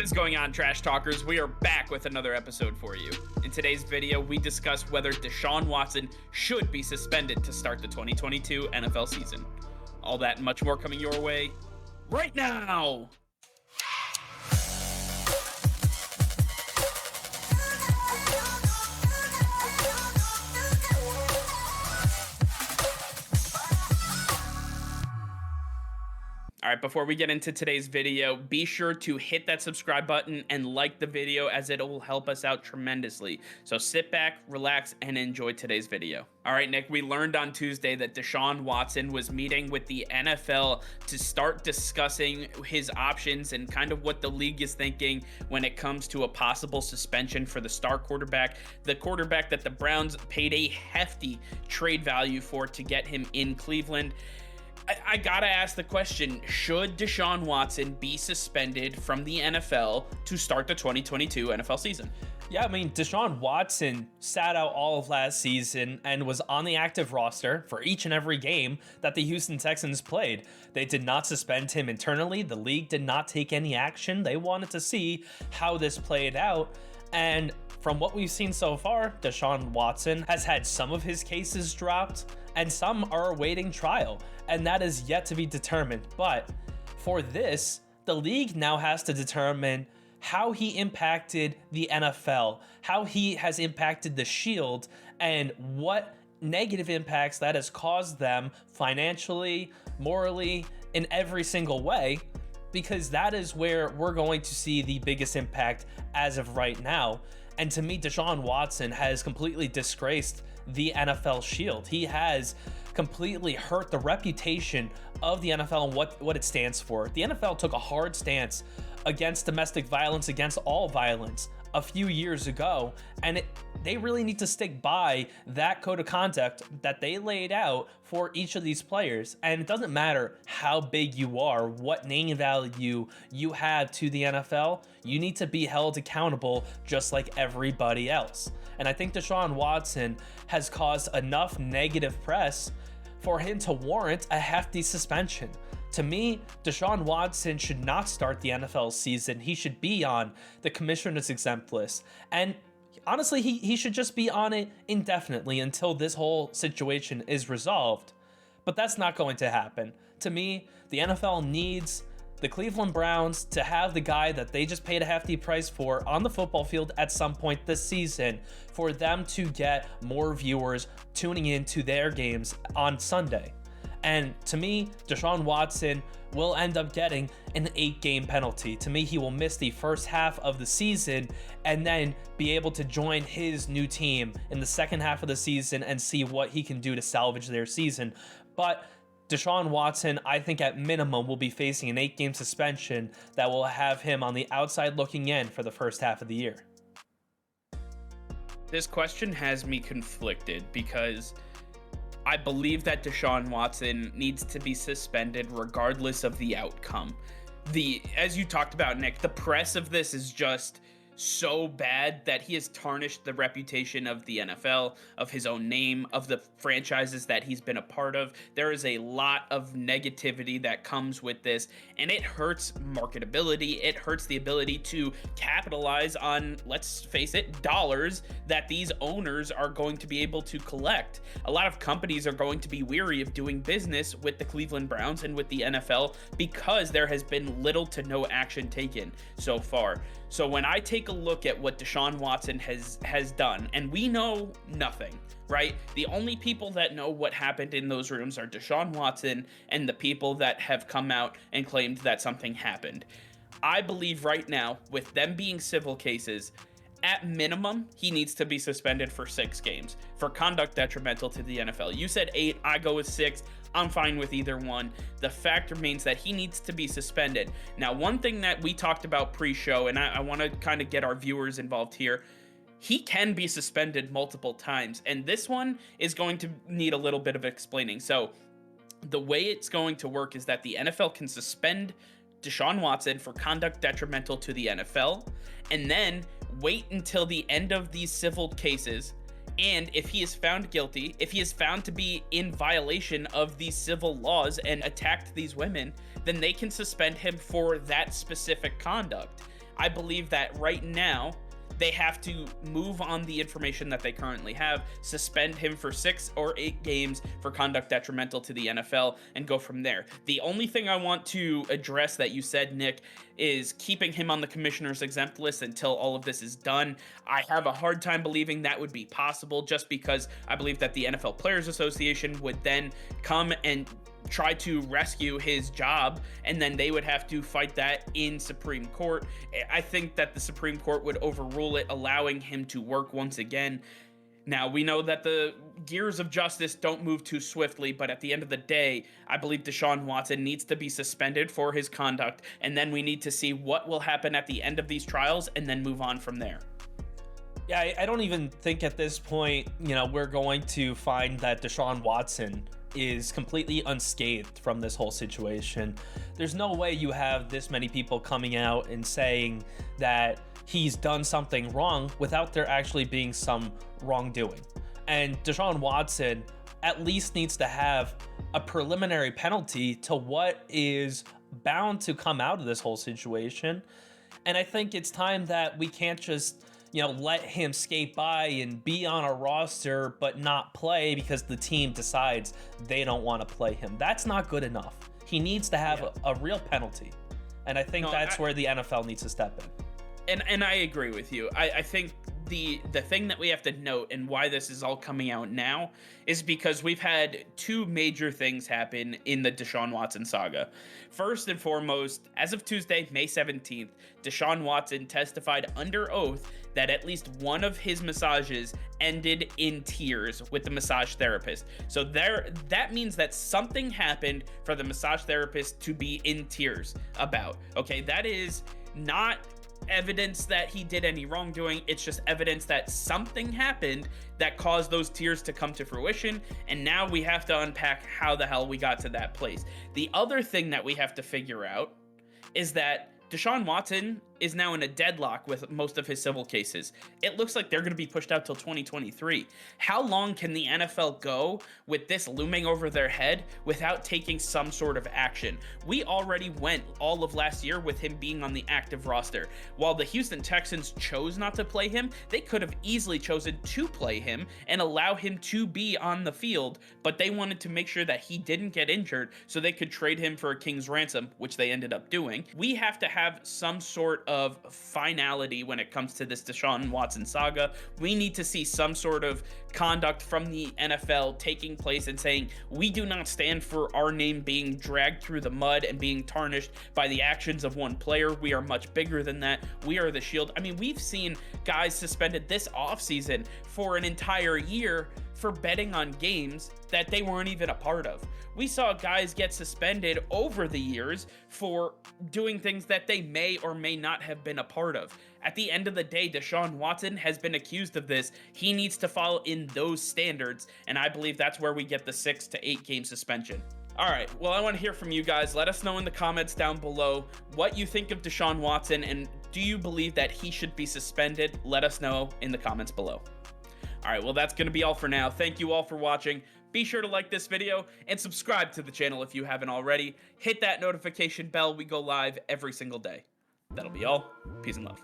What is going on, Trash Talkers? We are back with another episode for you. In today's video, we discuss whether Deshaun Watson should be suspended to start the 2022 NFL season. All that and much more coming your way right now! All right, before we get into today's video, be sure to hit that subscribe button and like the video as it will help us out tremendously. So sit back, relax, and enjoy today's video. All right, Nick, we learned on Tuesday that Deshaun Watson was meeting with the NFL to start discussing his options and kind of what the league is thinking when it comes to a possible suspension for the star quarterback, the quarterback that the Browns paid a hefty trade value for to get him in Cleveland. I gotta ask the question, should Deshaun Watson be suspended from the NFL to start the 2022 NFL season? Yeah, I mean, Deshaun Watson sat out all of last season and was on the active roster for each and every game that the Houston Texans played. They did not suspend him internally. The league did not take any action. They wanted to see how this played out. And from what we've seen so far, Deshaun Watson has had some of his cases dropped and some are awaiting trial, and that is yet to be determined. But for this, the league now has to determine how he impacted the NFL, how he has impacted the Shield, and what negative impacts that has caused them financially, morally, in every single way, because that is where we're going to see the biggest impact as of right now. And to me, Deshaun Watson has completely disgraced the NFL Shield. He has completely hurt the reputation of the NFL and what it stands for. The NFL took a hard stance against domestic violence, against all violence, a few years ago, and they really need to stick by that code of conduct that they laid out for each of these players. And it doesn't matter how big you are, what name value you have to the NFL, you need to be held accountable just like everybody else. And I think Deshaun Watson has caused enough negative press for him to warrant a hefty suspension. To me, Deshaun Watson should not start the NFL season. He should be on the commissioner's exempt list. And honestly, he should just be on it indefinitely until this whole situation is resolved. But that's not going to happen. To me, the NFL needs the Cleveland Browns to have the guy that they just paid a hefty price for on the football field at some point this season, for them to get more viewers tuning into their games on Sunday. And to me, Deshaun Watson will end up getting an 8-game penalty. To me, he will miss the first half of the season and then be able to join his new team in the second half of the season and see what he can do to salvage their season. But Deshaun Watson, I think at minimum, will be facing an 8-game suspension that will have him on the outside looking in for the first half of the year. This question has me conflicted because I believe that Deshaun Watson needs to be suspended regardless of the outcome. As you talked about, Nick, the press of this is just so bad that he has tarnished the reputation of the NFL, of his own name, of the franchises that he's been a part of. There is a lot of negativity that comes with this, and it hurts marketability. It hurts the ability to capitalize on, let's face it, dollars that these owners are going to be able to collect. A lot of companies are going to be weary of doing business with the Cleveland Browns and with the NFL because there has been little to no action taken so far. So when I take a look at what Deshaun Watson has done, and we know nothing, right? The only people that know what happened in those rooms are Deshaun Watson and the people that have come out and claimed that something happened. I believe right now, with them being civil cases, at minimum, he needs to be suspended for 6 games for conduct detrimental to the NFL. You said 8, I go with 6. I'm fine with either one. The fact remains that he needs to be suspended. Now, one thing that we talked about pre-show, and I want to kind of get our viewers involved here, he can be suspended multiple times, and this one is going to need a little bit of explaining. So the way it's going to work is that the NFL can suspend Deshaun Watson for conduct detrimental to the NFL, and then wait until the end of these civil cases, and if he is found guilty, if he is found to be in violation of these civil laws and attacked these women, then they can suspend him for that specific conduct. I believe that right now they have to move on the information that they currently have, suspend him for 6 or 8 games for conduct detrimental to the NFL, and go from there. The only thing I want to address that you said, Nick, is keeping him on the commissioner's exempt list until all of this is done. I have a hard time believing that would be possible, just because I believe that the NFL Players Association would then come and try to rescue his job, and then they would have to fight that in Supreme Court. I think that the Supreme Court would overrule it, allowing him to work once again. Now, we know that the gears of justice don't move too swiftly, but at the end of the day, I believe Deshaun Watson needs to be suspended for his conduct, and then we need to see what will happen at the end of these trials and then move on from there. Yeah, I don't even think at this point, we're going to find that Deshaun Watson is completely unscathed from this whole situation. There's no way you have this many people coming out and saying that he's done something wrong without there actually being some wrongdoing. And Deshaun Watson at least needs to have a preliminary penalty to what is bound to come out of this whole situation. And I think it's time that we can't just let him skate by and be on a roster but not play because the team decides they don't want to play him. That's not good enough. He needs to have a real penalty. And I think that's where the NFL needs to step in. And I agree with you. I think the thing that we have to note, and why this is all coming out now, is because we've had 2 major things happen in the Deshaun Watson saga. First and foremost, as of Tuesday, May 17th, Deshaun Watson testified under oath that at least one of his massages ended in tears with the massage therapist. So that means that something happened for the massage therapist to be in tears about. Okay, that is not evidence that he did any wrongdoing. It's just evidence that something happened that caused those tears to come to fruition, and now we have to unpack how the hell we got to that place. The other thing that we have to figure out is that Deshaun Watson is now in a deadlock with most of his civil cases. It looks like they're going to be pushed out till 2023. How long can the NFL go with this looming over their head without taking some sort of action? We already went all of last year with him being on the active roster. While the Houston Texans chose not to play him, they could have easily chosen to play him and allow him to be on the field, but they wanted to make sure that he didn't get injured so they could trade him for a king's ransom, which they ended up doing. We have to have some sort of finality when it comes to this Deshaun Watson saga. We need to see some sort of conduct from the NFL taking place and saying, we do not stand for our name being dragged through the mud and being tarnished by the actions of one player. We are much bigger than that. We are the shield. I mean, we've seen guys suspended this offseason for an entire year for betting on games that they weren't even a part of. We saw guys get suspended over the years for doing things that they may or may not have been a part of. At the end of the day, Deshaun Watson has been accused of this. He needs to follow in those standards, and I believe that's where we get the 6 to 8 game suspension. All right, well, I want to hear from you guys. Let us know in the comments down below what you think of Deshaun Watson, and do you believe that he should be suspended? Let us know in the comments below. All right, well, that's going to be all for now. Thank you all for watching. Be sure to like this video and subscribe to the channel if you haven't already. Hit that notification bell. We go live every single day. That'll be all. Peace and love.